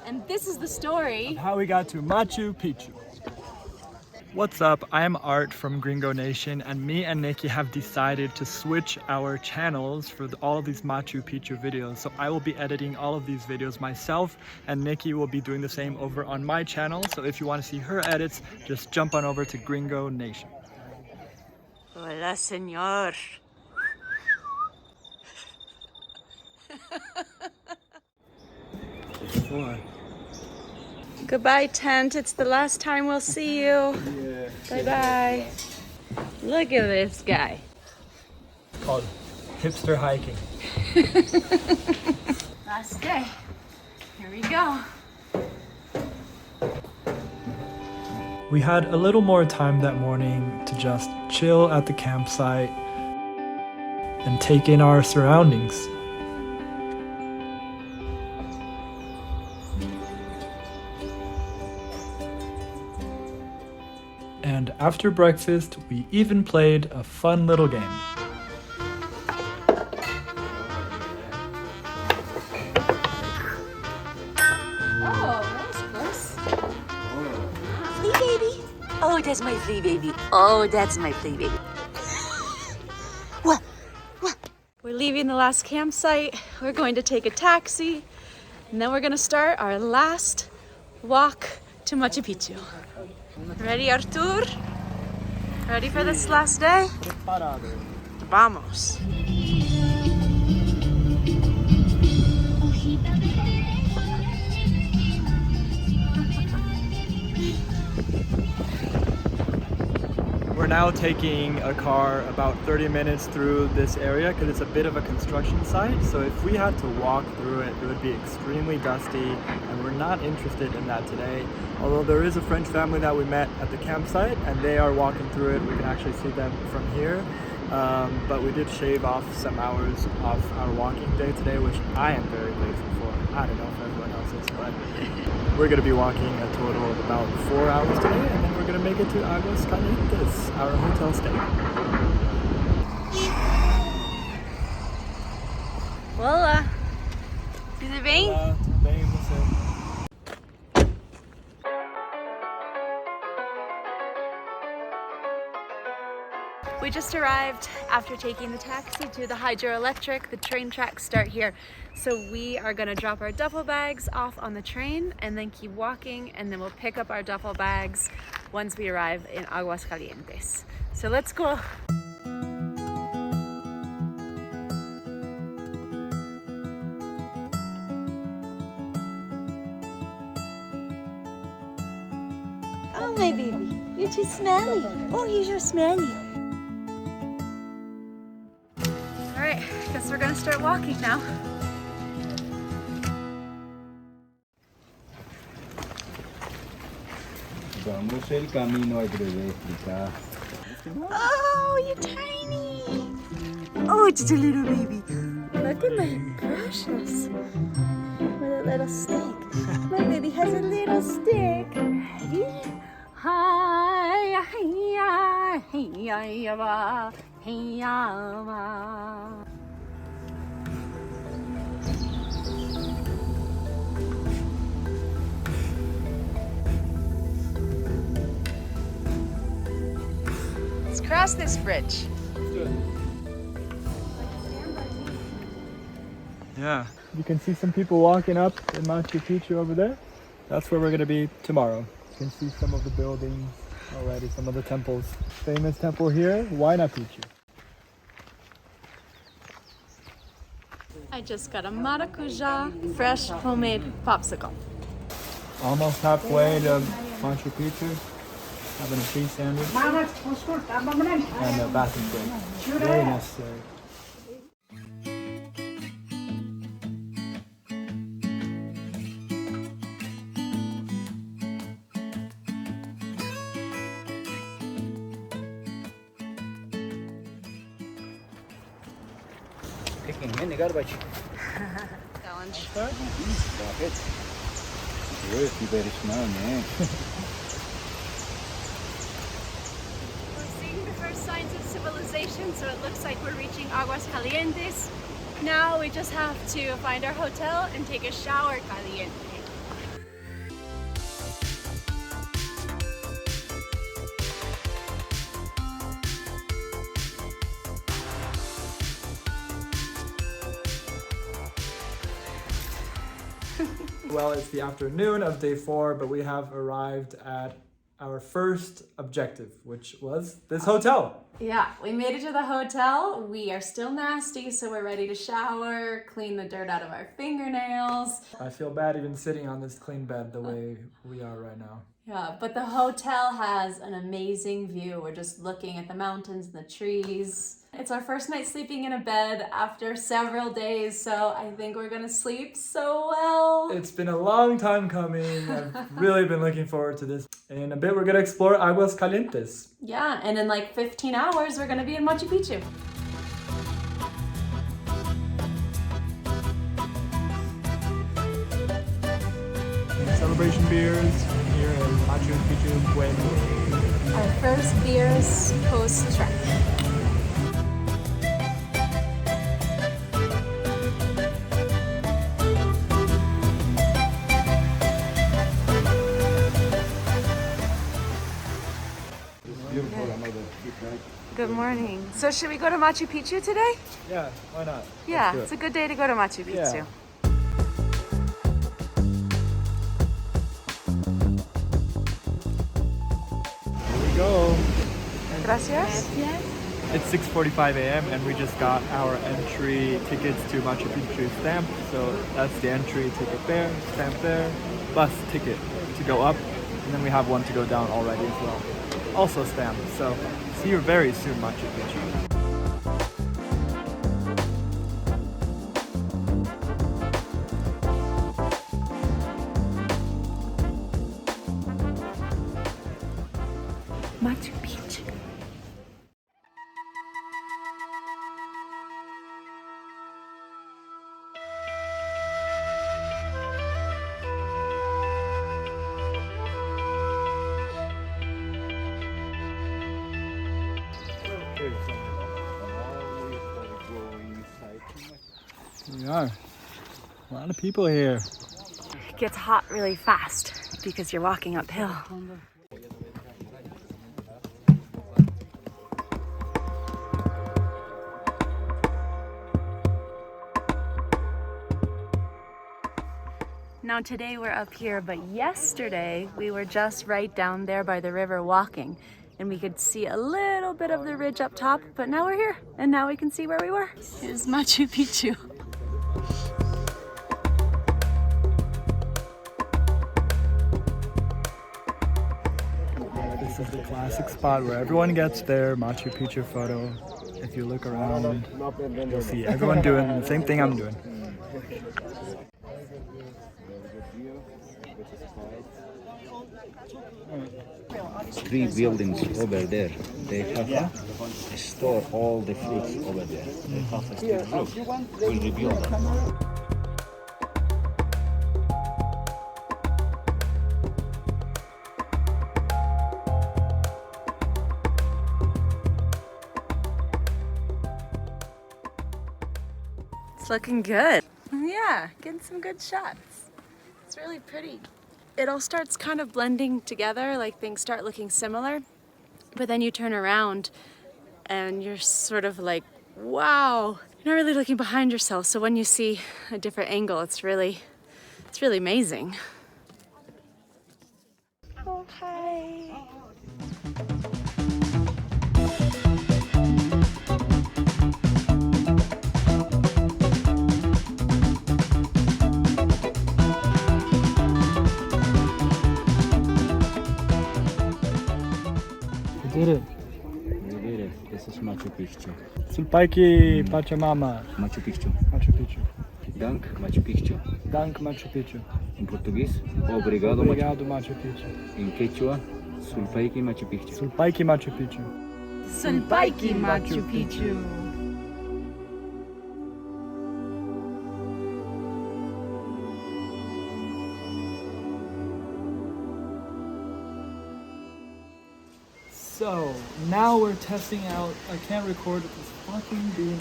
And this is the story of how we got to Machu Picchu. What's up? I'm Art from Gringo Nation, and me and Nikki have decided to switch our channels for all of these Machu Picchu videos. So I will be editing all of these videos myself, and Nikki will be doing the same over on my channel. So if you want to see her edits, just jump on over to Gringo Nation. Hola, señor. Goodbye, tent. It's the last time we'll see you. Yeah. Bye-bye. Look at this guy. It's called hipster hiking. Last day. Here we go. We had a little more time that morning to just chill at the campsite and take in our surroundings. And after breakfast, we even played a fun little game. Oh, that's my flea baby. Oh, that's my flea baby. What? We're leaving the last campsite. We're going to take a taxi. And then we're going to start our last walk to Machu Picchu. Ready, Artur? Ready for this last day? Vamos. We're now taking a car about 30 minutes through this area because it's a bit of a construction site. So if we had to walk through it, it would be extremely dusty, and we're not interested in that today. Although there is a French family that we met at the campsite and they are walking through it. We can actually see them from here. But we did shave off some hours of our walking day today, which I am very grateful for. I don't know if everyone else is, but we're going to be walking a total of about 4 hours today, and then we're going to make it to Aguas Calientes, our hotel stay. Olá. Tudo bem? Olá, tudo bem, e você? We just arrived after taking the taxi to the hydroelectric. The train tracks start here. So we are gonna drop our duffel bags off on the train and then keep walking, and then we'll pick up our duffel bags once we arrive in Aguas Calientes. So let's go. Oh, my baby, you're too smelly. Oh, you're so smelly. Alright, guess we're gonna start walking now. Vamos el camino al explicar. Oh, you're tiny. Oh, it's a little baby. Look at my precious. With a little stick. My baby has a little stick. Ready? Hi, hi, hi, hi, hi. Let's cross this bridge. Yeah, you can see some people walking up in Machu Picchu over there. That's where we're going to be tomorrow. You can see some of the buildings already, some of the temples. Famous temple here, Huayna Picchu. I just got a maracuja fresh homemade popsicle. Almost halfway to Machu Picchu. Having a cheese sandwich and a bathroom break. Very necessary. Challenge. Very small, man. We're seeing the first signs of civilization, so it looks like we're reaching Aguas Calientes. Now we just have to find our hotel and take a shower caliente. Well, it's the afternoon of day 4, but we have arrived at our first objective, which was this hotel. Yeah, we made it to the hotel. We are still nasty, so we're ready to shower, clean the dirt out of our fingernails. I feel bad even sitting on this clean bed the way we are right now. Yeah, but the hotel has an amazing view. We're just looking at the mountains and the trees. It's our first night sleeping in a bed after several days, so I think we're gonna sleep so well. It's been a long time coming. I've really been looking forward to this. In a bit, we're gonna explore Aguas Calientes. Yeah, and in like 15 hours, we're gonna be in Machu Picchu. Celebration beers here in Machu Picchu, Pueblo. Our first beers post-trek. Good morning. So should we go to Machu Picchu today? Yeah, why not? Yeah, do it. it's a good day to go to Machu Picchu. Yeah. Here we go. Gracias. It's 6:45 a.m. and we just got our entry tickets to Machu Picchu stamped. So that's the entry ticket there, stamp there, bus ticket to go up, and then we have one to go down already as well. Also stamped. So see you very soon, Machu Picchu. Machu Picchu. Here we are. A lot of people here. It gets hot really fast because you're walking uphill. Now today we're up here, but yesterday we were just right down there by the river walking, and we could see a little bit of the ridge up top, but now we're here and now we can see where we were. Here's Machu Picchu. This is the classic spot where everyone gets their Machu Picchu photo. If you look around, you'll see everyone doing the same thing I'm doing. Three buildings over there. They have store all the fruits over there. They have a street fruit. We'll rebuild them. It's looking good. Yeah, getting some good shots. It's really pretty. It all starts kind of blending together, like things start looking similar, but then you turn around and you're sort of like, wow. You're not really looking behind yourself, so when you see a different angle, it's really amazing. Oh, hi. Did it. We did it. This is Machu Picchu. Sulpaiki Pachamama. Machu Picchu. Machu Picchu. Dank Machu Picchu. Dank Machu Picchu. Em português, obrigado, Obrigado Machu Picchu. Em quechua, Sulpaiki Machu Picchu. Sulpaiki Machu Picchu. Salkantay Machu Picchu. So now we're testing out. I can't record with this fucking being.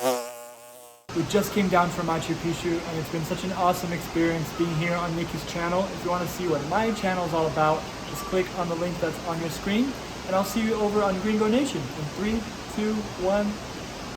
We just came down from Machu Picchu and it's been such an awesome experience being here on Nikki's channel. If you want to see what my channel is all about, just click on the link that's on your screen and I'll see you over on Gringo Nation in 3, 2, 1.